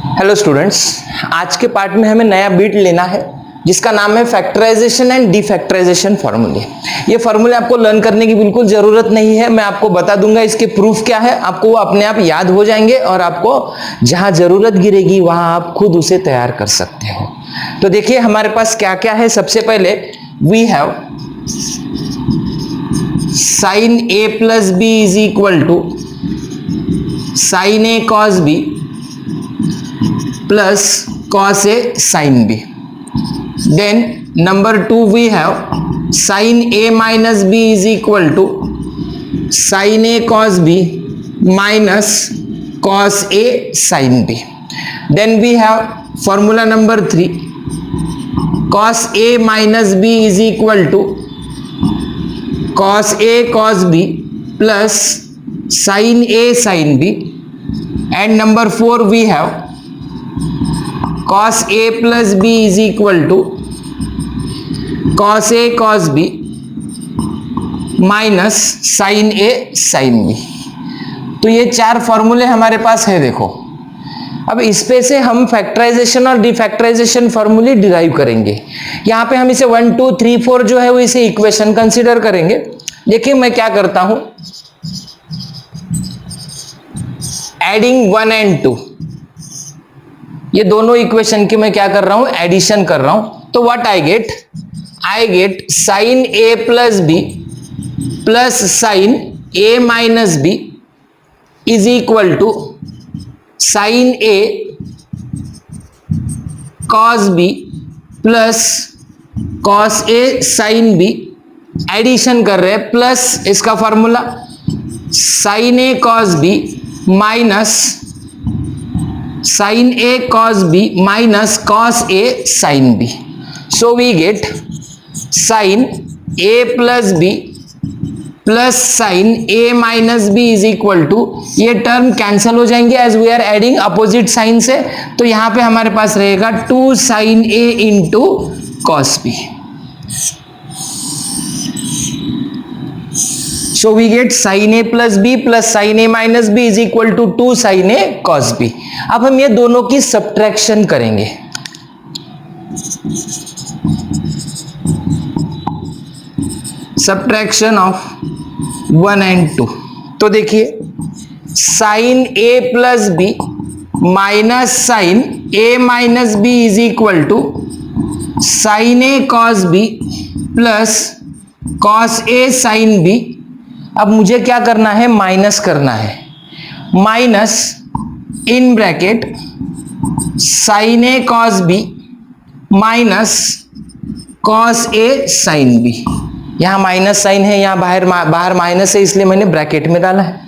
Hello students, आज के part में हमें नया बीट लेना है जिसका नाम है फैक्टराइजेशन एंड डिफैक्टराइजेशन फार्मूले। ये फार्मूले आपको लर्न करने की बिल्कुल जरूरत नहीं है, मैं आपको बता दूंगा इसके प्रूफ क्या है, आपको वो अपने आप याद हो जाएंगे और आपको जहां जरूरत गिरेगी वहां आप खुद उसे तैयार कर सकते हो। तो देखिए हमारे पास क्या क्या है। सबसे पहले we have sine A plus B is equal to sine A cos B plus cos A sin B. Then number 2 we have sin A minus B is equal to sin A cos B minus cos A sin B. Then we have formula number 3, cos A minus B is equal to cos A cos B plus sin A sin B. And number 4 we have cos A plus B is equal to cos A cos B minus sin A sin B। तो ये चार फॉर्मूले हमारे पास है। देखो अब इस पे से हम फैक्टराइजेशन और डिफैक्टराइजेशन फॉर्मूले डिराइव करेंगे। यहाँ पे हम इसे 1 2 3 4 जो है वो इसे इक्वेशन कंसीडर करेंगे। देखिए मैं क्या करता हूं, एडिंग 1 एंड 2, ये दोनों इक्वेशन की मैं क्या कर रहा हूं, एडिशन कर रहा हूं। तो what I get sine A plus B plus sine A minus B is equal to sine A cos B plus cos A sine B. Addition कर रहे हैं, प्लस इसका formula sine A cos B minus sin A cos B minus cos A sin B. So we get sin A plus B plus sin A minus B is equal to, ये term cancel हो जाएंगे as we are adding opposite sign से। तो यहां पे हमारे पास रहेगा 2 sin A into cos B। So we get sin A plus B plus sin A minus B is equal to 2 sin A cos B। अब हम ये दोनों की सब्ट्रैक्शन करेंगे। Subtraction of 1 and 2। तो देखिए sin A plus B minus sin A minus B is equal to sin A cos B plus cos A sin B। अब मुझे क्या करना है, माइनस करना है। Minus in bracket sine A cos B minus cos A sine B. यहां minus sign है, यहां बाहर माइनस है, इसलिए मैंने ब्रैकेट में डाला है।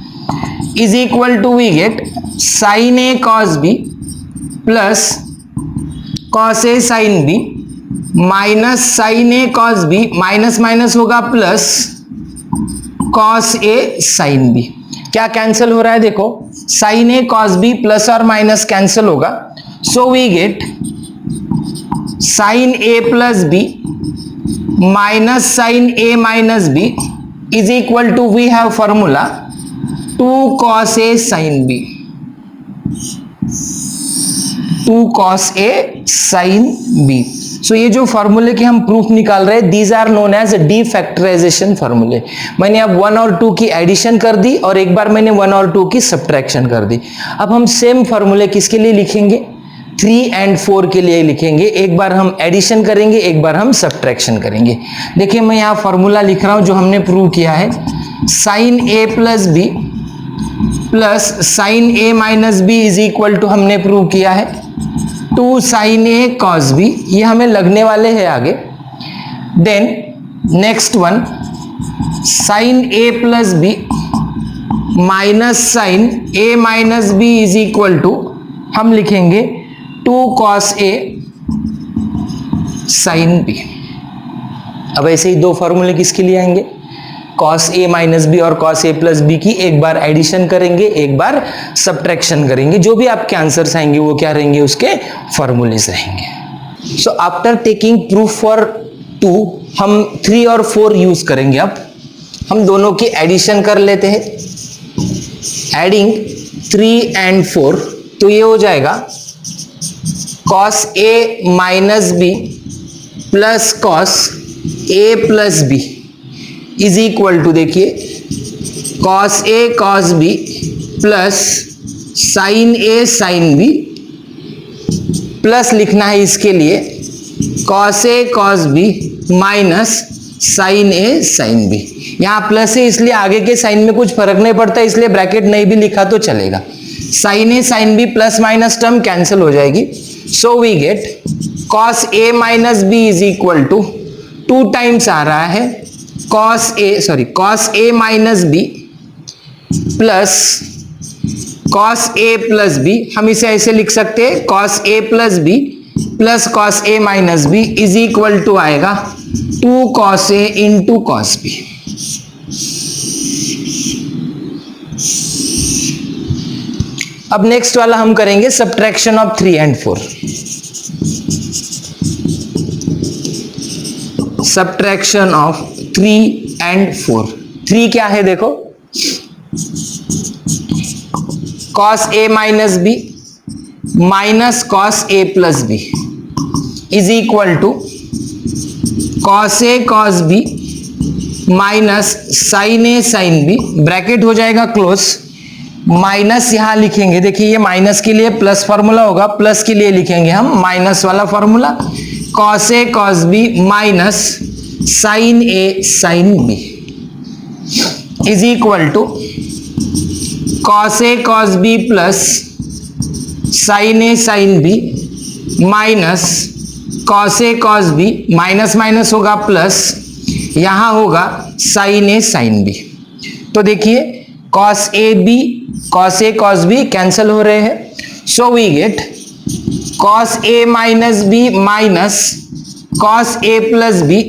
Is equal to we get sine A cos B plus cos A sine B minus sine A cos B, minus minus होगा plus cos A sine B. क्या कैंसिल हो रहा है, देखो sine A cos B plus और minus cancel होगा। So we get sine A plus B minus sine A minus B is equal to, we have formula 2 cos A sin B, 2 cos A sin B। सो ये जो फॉर्मूले के हम proof निकाल रहे हैं, दीज आर नोन एज डिफैक्टराइजेशन फॉर्मूले। मैंने अब 1 और 2 की एडिशन कर दी और एक बार मैंने 1 और 2 की सब्ट्रैक्शन कर दी। अब हम सेम फॉर्मूले किसके लिए लिखेंगे, 3 एंड 4 के लिए लिखेंगे। एक बार हम एडिशन करेंगे, एक बार हम सब्ट्रैक्शन करेंगे। देखिए मैं यहाँ फॉर्मूला लिख रहा हूं जो हमने प्रूव किया है, sine A plus B plus sine A minus B is equal to, हमने प्रूव किया है 2 sin A cos B। ये हमें लगने वाले हैं आगे। Then next one sin A plus B minus sin A minus B is equal to, हम लिखेंगे 2 cos A sin B। अब ऐसे ही दो फॉर्मूले किसके लिए आएंगे, cos A माइनस बी और cos A प्लस बी की एक बार एडिशन करेंगे, एक बार सब्ट्रैक्शन करेंगे। जो भी आपके आंसर्स आएंगे वो क्या रहेंगे, उसके फॉर्मूलेस रहेंगे। So after taking proof for 2 हम 3 और 4 यूज करेंगे। अब हम दोनों की एडिशन कर लेते हैं। एडिंग 3 and 4, तो ये हो जाएगा cos A minus B plus cos A plus B is equal to, देखिए cos A cos B plus sine A sine B, plus लिखना है इसके लिए cos A cos B minus sine A sine B. यहाँ plus है इसलिए आगे के साइन में कुछ फर्क नहीं पड़ता, इसलिए ब्रैकेट नहीं भी लिखा तो चलेगा। साइन ए sine B plus minus term cancel हो जाएगी, so we get cos A minus B is equal to 2 times आ रहा है कॉस ए माइनस बी प्लस कॉस ए प्लस बी। हम इसे ऐसे लिख सकते हैं cos A plus B plus cos A minus B is equal to आएगा 2 cos a into cos b. अब नेक्स्ट वाला हम करेंगे subtraction of 3 and 4। Subtraction of 3 and 4। 3 क्या है देखो, cos A minus B minus cos A plus B is equal to cos A cos B minus sine A sine B, bracket हो जाएगा close, minus यहां लिखेंगे, देखिए ये माइनस के लिए प्लस फॉर्मूला होगा, प्लस के लिए लिखेंगे हम माइनस वाला formula, cos A cos B minus sine A sine B is equal to cos A cos B plus sine A sine B minus cos A cos B, minus minus होगा plus, यहां होगा sine ए sine B. तो देखिए cos A B cos A cos B cancel हो रहे हैं, so we get cos A minus B minus cos A plus B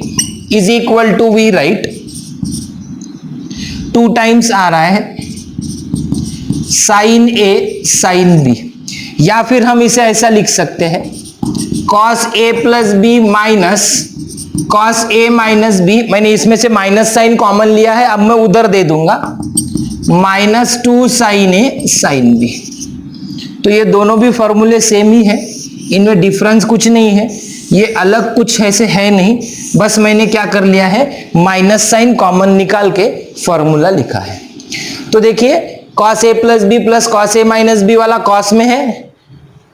is equal to, we write 2 times आ रहा है साइन ए साइन बी, या फिर हम इसे ऐसा लिख सकते हैं कॉस ए प्लस बी माइनस कॉस ए माइनस बी, मैंने इसमें से माइनस साइन कॉमन लिया है, अब मैं उधर दे दूंगा -2 साइन ए साइन बी। तो ये दोनों भी फॉर्मूले सेम ही है, इनमें डिफरेंस कुछ नहीं है, ये अलग कुछ ऐसे है नहीं, बस मैंने क्या कर लिया है माइनस साइन कॉमन निकाल के फॉर्मूला लिखा है। तो देखिए कॉस ए प्लस बी प्लस कॉस ए माइनस बी वाला कॉस में है,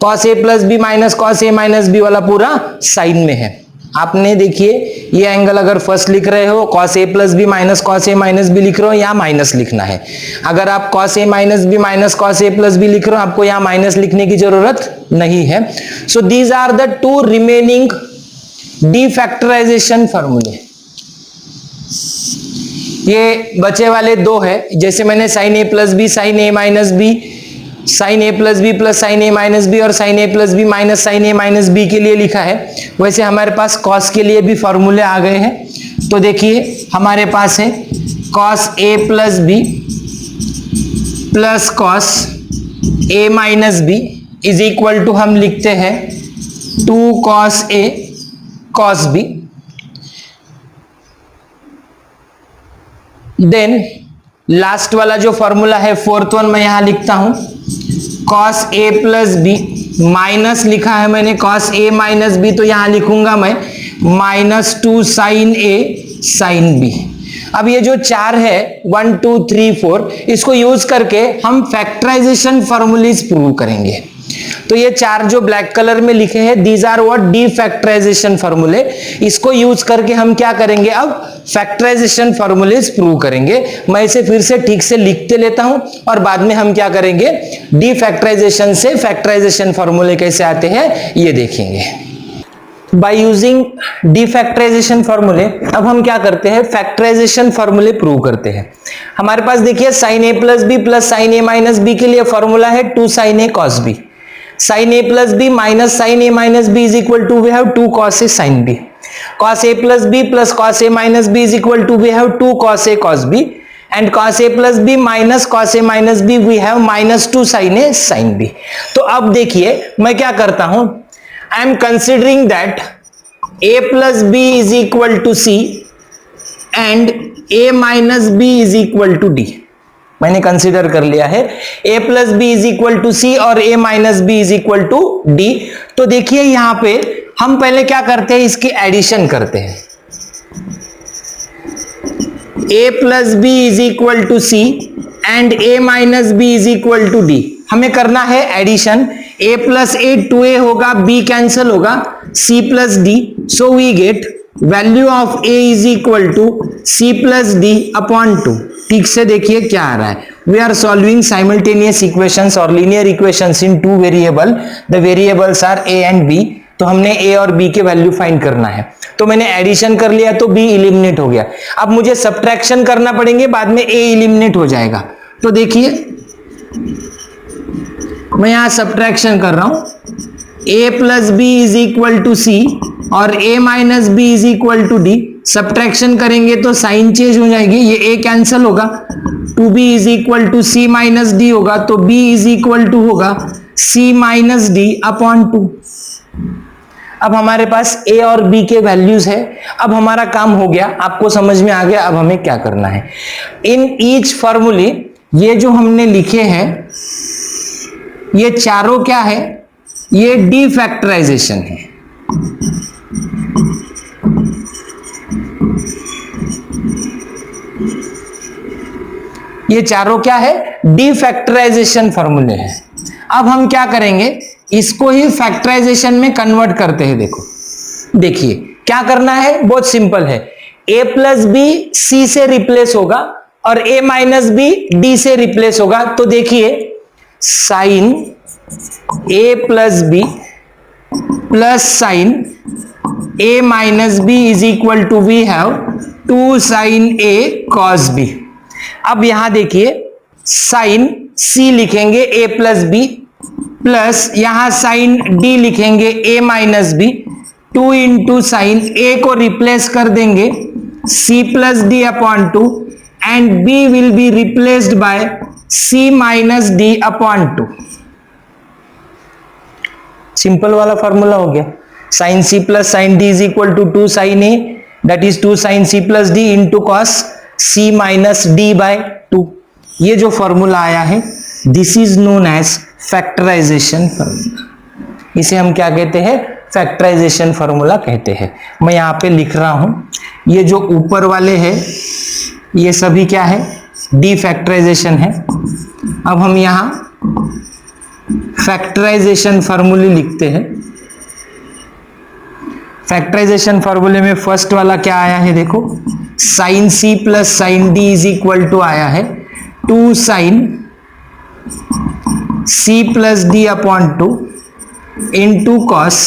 कॉस ए प्लस बी माइनस कॉस ए माइनस बी वाला पूरा साइन में है। आपने देखिए ये एंगल अगर फर्स्ट लिख रहे हो cos A plus B minus cos A minus B लिख रहे हो, यहाँ माइनस लिखना है। अगर आप cos A minus B minus cos A plus B लिख रहे हो, आपको यहाँ माइनस लिखने की जरूरत नहीं है। So these are the 2 remaining defactorization फॉर्मूले। ये बचे वाले 2 है, जैसे मैंने साइन ए प्लस बी साइन ए माइनस बी साइन ए प्लस बी प्लस साइन ए माइनस बी और साइन ए प्लस बी माइनस साइन ए माइनस बी के लिए लिखा है, वैसे हमारे पास कॉस के लिए भी फॉर्मूले आ गए हैं। तो देखिए हमारे पास है cos A plus B plus cos A minus B is equal to, हम लिखते हैं 2 cos A cos B. Then last वाला जो फॉर्मूला है 4th वन मैं यहां लिखता हूं, cos A plus B minus लिखा है मैंने कॉस ए माइनस बी, तो यहां लिखूंगा मैं -2 साइन ए साइन बी। अब ये जो 4 है 1 2 3 4, इसको यूज करके हम फैक्टराइजेशन फॉर्मूलीज प्रूव करेंगे। तो ये 4 जो ब्लैक कलर में लिखे हैं दीज आर व्हाट डीफैक्टराइजेशन फॉर्मूले, इसको यूज करके हम क्या करेंगे अब फैक्टराइजेशन फॉर्मूलेज प्रूव करेंगे। मैं इसे फिर से ठीक से लिखते लेता हूं और बाद में हम क्या करेंगे डीफैक्टराइजेशन से फैक्टराइजेशन फॉर्मूले कैसे आते हैं ये देखेंगे। बाय यूजिंग डीफैक्टराइजेशन फॉर्मूले अब हम क्या करते हैं फैक्टराइजेशन फॉर्मूले प्रूव करते हैं। हमारे पास देखिए साइन ए प्लस बी प्लस साइन ए माइनस बी के लिए फॉर्मूला है 2 sine A cos B, sine A plus B minus sine A minus B is equal to we have 2 cos A sine B, cos a plus b plus cos a minus b is equal to we have 2 cos a cos b, and cos a plus b minus cos a minus b we have -2 sin a sin b। तो अब देखिए मैं क्या करता हूं, I am considering that a plus b is equal to c and a minus b is equal to d। मैंने consider कर लिया है a plus B is equal to c और a minus B is equal to d. तो देखिए यहां पे हम पहले क्या करते हैं, इसकी एडिशन करते हैं। a plus B is equal to C and a minus B is equal to D. हमें करना है addition. a plus A 2a होगा, b कैंसिल होगा, c plus d. So we get value of a is equal to c plus D upon 2। ठीक से देखिए क्या आ रहा है, we are solving simultaneous equations और linear equations in two variable, the variables are a and b। तो हमने a और b के वैल्यू फाइंड करना है। तो मैंने एडिशन कर लिया तो b इलिमिनेट हो गया। अब मुझे सब्ट्रैक्शन करना पड़ेंगे, बाद में a इलिमिनेट हो जाएगा। तो देखिए मैं यहां सब्ट्रैक्शन कर रहा हूं, a plus B is equal to c और a minus B is equal to d. Subtraction करेंगे तो साइन चेंज हो जाएगी, ये a कैंसिल होगा, 2b is equal to C minus D होगा, तो b इज इक्वल टू होगा c माइनस डी अपॉन 2। अब हमारे पास a और b के वैल्यूज है। अब हमारा काम हो गया, आपको समझ में आ गया अब हमें क्या करना है। इन ईच फॉर्मूले ये जो हमने लिखे हैं ये चारों क्या है, ये डीफैक्टराइजेशन है। ये चारों क्या है, डीफैक्टराइजेशन फॉर्मूले हैं। अब हम क्या करेंगे, इसको ही फैक्टराइजेशन में कन्वर्ट करते हैं। देखिए क्या करना है, बहुत सिंपल है। a प्लस बी सी से रिप्लेस होगा और a माइनस बी डी से रिप्लेस होगा। तो देखिए sine a plus B plus sine a minus B is equal to we have 2 sine a cos b। अब यहां देखिए साइन c लिखेंगे a प्लस बी प्लस यहां साइन d लिखेंगे a minus B, 2 into sine a को replace कर देंगे c plus D upon 2 and b will be replaced by c minus D upon 2। Simple वाला फॉर्मूला हो गया। Sine c plus sine d is equal to 2 sine a, that is 2 sine c plus d into cos c minus d by 2। ये जो formula आया है this is known as factorisation formula. इसे हम क्या कहते हैं, फैक्टराइजेशन फॉर्मूला कहते हैं। मैं यहां पे लिख रहा हूं, ये जो ऊपर वाले हैं ये सभी क्या है, डीफैक्टराइजेशन है। अब हम यहां फैक्टराइजेशन फॉर्मूले लिखते हैं। फैक्टराइजेशन फॉर्मूले में फर्स्ट वाला क्या आया है, देखो sine c plus sine d is equal to आया है 2 sine c plus D upon 2 into cos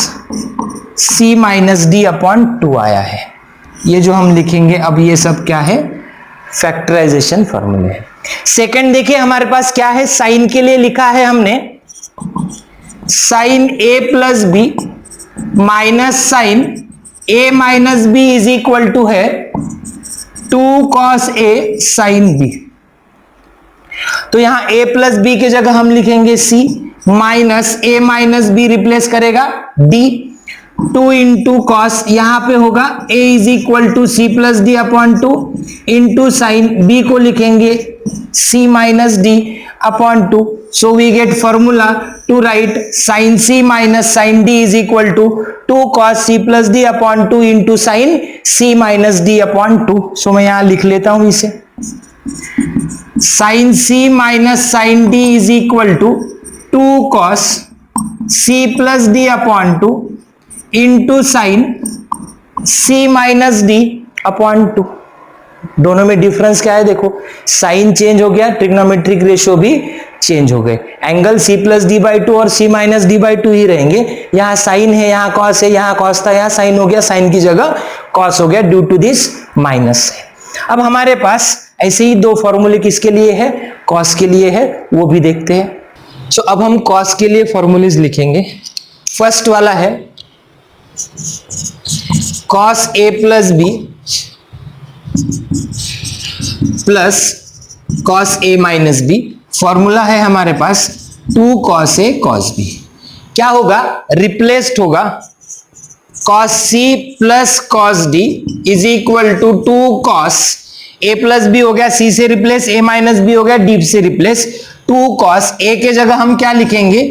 c minus D upon 2 आया है। ये जो हम लिखेंगे अब ये सब क्या है, फैक्टराइजेशन फॉर्मूले है। सेकंड देखिए हमारे पास क्या है, साइन के लिए लिखा है हमने sine a plus B minus sine a minus B is equal to है 2 कॉस a साइन b। तो यहां a प्लस बी की जगह हम लिखेंगे c minus a minus B replace करेगा d, 2 इंटू कॉस यहां पे होगा a is equal to c plus D upon 2 into sine b को लिखेंगे c minus d upon 2। So we get formula two right sine c minus sine d is equal to 2 cos c plus D upon 2 into sine c minus d upon 2। सो मैं यहां लिख लेता हूं इसे, sine c minus sine d is equal to 2 cos c plus D upon 2 into sine c minus d upon 2। दोनों में difference क्या है, देखो साइन चेंज हो गया, ट्रिग्नोमेट्रिक रेशियो भी चेंज हो गए। Angle c plus D by 2 और c माइनस डी बाई 2 ही रहेंगे। यहां साइन है, यहां कॉस है, यहां कॉस था, यहां साइन हो गया, साइन की जगह कॉस हो गया ड्यू टू दिस माइनस है। अब हमारे पास ऐसे ही दो फॉर्मूले किसके लिए है, कॉस के लिए है, वो भी देखते हैं। सो अब हम कॉस के लिए फॉर्मूलेज लिखेंगे। फर्स्ट वाला है cos a plus B plus cos a minus B. Formula है हमारे पास 2 कॉस a कॉस b। क्या होगा, रिप्लेस्ड होगा cos c plus cos d is equal to 2 cos a plus B हो गया c से रिप्लेस, a माइनस बी हो गया d से रिप्लेस, 2 cos a के जगह हम क्या लिखेंगे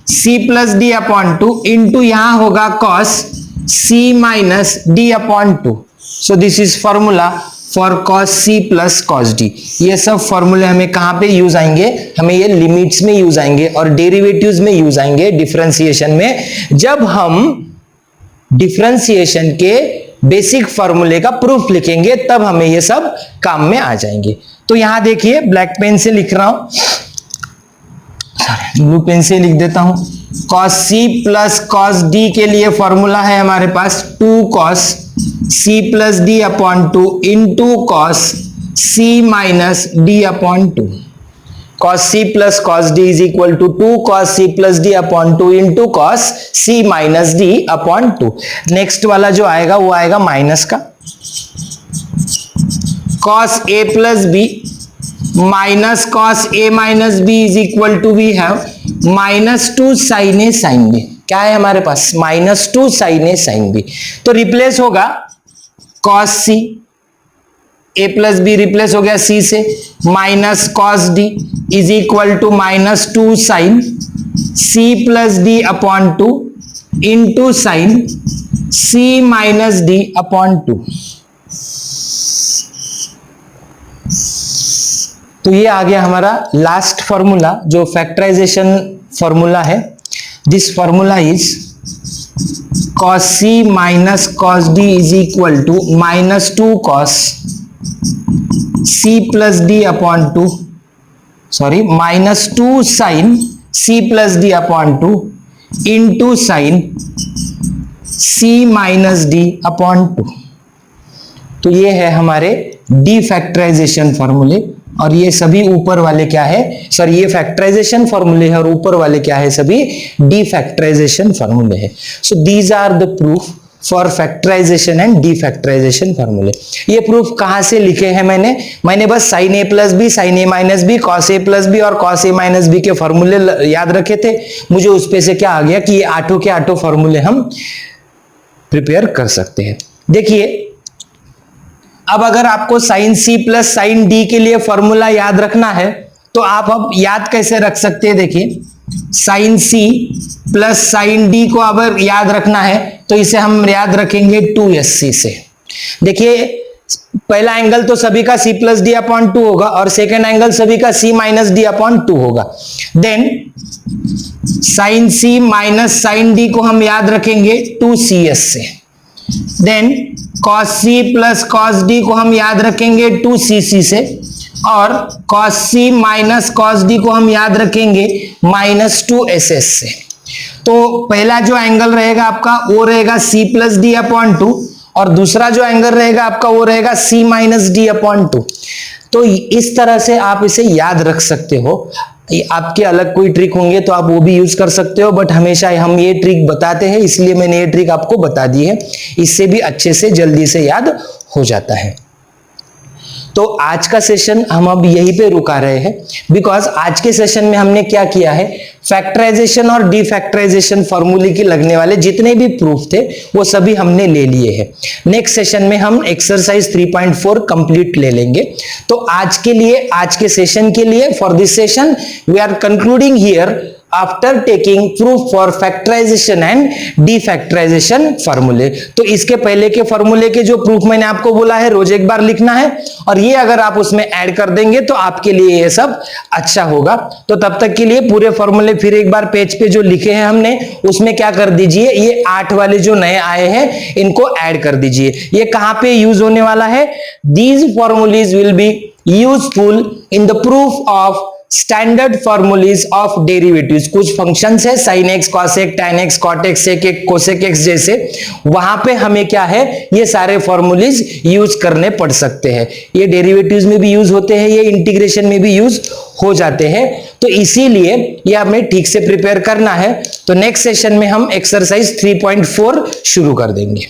c plus D upon 2 into यहां होगा cos c minus d upon 2. So this is formula for cos c plus cos d. ये सब फॉर्मूले हमें कहां पे यूज आएंगे, हमें ये लिमिट्स में यूज आएंगे और डेरिवेटिव्स में यूज आएंगे, डिफरेंशिएशन में. जब हम डिफरेंशिएशन के बेसिक फॉर्मूले का प्रूफ लिखेंगे तब हमें ये सब काम में आ जाएंगे. तो यहां देखिए ब्लैक पेन से लिख रहा हूं, ब्लू पेन से लिख देता हूं. cos c plus cos d के लिए फॉर्मूला है हमारे पास 2 cos c plus D upon 2 into cos c minus d upon 2. cos c plus cos d is equal to 2 cos c plus d upon 2 into cos c minus d upon 2. Next वाला जो आएगा वो आएगा minus का, cos a plus b minus cos a minus b is equal to we have minus 2 sin a sin b. क्या है हमारे पास minus 2 sin a sin b. तो रिप्लेस होगा cos c, a plus b replace हो गया c से, minus cos d is equal to minus 2 sin c plus D upon 2 into sine c minus d upon 2. तो ये आ गया हमारा लास्ट फॉर्मूला जो फैक्टराइजेशन फॉर्मूला है. This formula is cos c minus cos d is equal to minus 2 cos c plus d upon 2, sorry minus 2 sin c plus d upon 2 into sine c minus d upon 2. तो ये है हमारे D factorisation फॉर्मूले और ये सभी ऊपर वाले क्या है, सॉरी ये फैक्टराइजेशन फॉर्मूले है और ऊपर वाले क्या है, सभी डी फैक्टराइजेशन फॉर्मूले है. So these are the proof for factorisation and defactorisation फॉर्मूले. ये प्रूफ कहां से लिखे हैं मैंने बस sin a plus B, sin a minus B, cos a plus B और cos a माइनस बी के फॉर्मूले याद रखे थे. मुझे उस पे से क्या आ गया कि ये आठों के आठों फॉर्मूले हम प्रिपेयर कर सकते हैं. देखिए अब अगर आपको sin c plus sin d के लिए फॉर्मूला याद रखना है तो आप अब याद कैसे रख सकते हैं. देखिए sin c plus sin d को अगर याद रखना है तो इसे हम याद रखेंगे 2sc से. देखिए पहला एंगल तो सभी का c प्लस डी अपॉन 2 होगा और सेकेंड एंगल सभी का c माइनस डी अपॉन 2 होगा. Then sin c minus sin d को हम याद रखेंगे 2cs से. Then cos c plus cos d को हम याद रखेंगे 2cc से और cos c minus cos d को हम याद रखेंगे माइनस 2ss से. तो पहला जो एंगल रहेगा आपका वो रहेगा c प्लस डी अपॉन 2 और दूसरा जो एंगल रहेगा आपका वो रहेगा c माइनस डी अपॉन 2. तो इस तरह से आप इसे याद रख सकते हो. आपके अलग कोई ट्रिक होंगे तो आप वो भी यूज कर सकते हो, बट हमेशा हम ये ट्रिक बताते हैं इसलिए मैंने ये ट्रिक आपको बता दी है. इससे भी अच्छे से जल्दी से याद हो जाता है. तो आज का सेशन हम अब यहीं पे रुका रहे हैं बिकॉज आज के सेशन में हमने क्या किया है, फैक्टराइजेशन और डीफैक्टराइजेशन फॉर्मूले की लगने वाले जितने भी प्रूफ थे वो सभी हमने ले लिए हैं. नेक्स्ट सेशन में हम एक्सरसाइज 3.4 कंप्लीट ले लेंगे. तो आज के लिए, आज के सेशन के लिए, for this session we are concluding here after taking proof for factorisation and defactorization फॉर्मूले. तो इसके पहले के फॉर्मूले के जो प्रूफ मैंने आपको बोला है रोज एक बार लिखना है और ये अगर आप उसमें ऐड कर देंगे तो आपके लिए ये सब अच्छा होगा. तो तब तक के लिए पूरे फॉर्मूले फिर एक बार पेज पे जो लिखे हैं हमने उसमें क्या कर दीजिए, ये 8 वाले जो नए आए हैं इनको ऐड कर दीजिए. ये कहां पे यूज होने वाला है, these formulas will be useful in the proof of standard formulae of derivatives. कुछ फंक्शंस है sin x, cos x, tan x, cot x, sec x, cosec x जैसे, वहां पे हमें क्या है ये सारे फॉर्मूलीज यूज करने पड़ सकते हैं. ये डेरिवेटिव्स में भी यूज होते हैं, ये इंटीग्रेशन में भी यूज हो जाते हैं. तो इसीलिए ये हमें ठीक से प्रिपेयर करना है. तो नेक्स्ट सेशन में हम एक्सरसाइज 3.4 शुरू कर देंगे.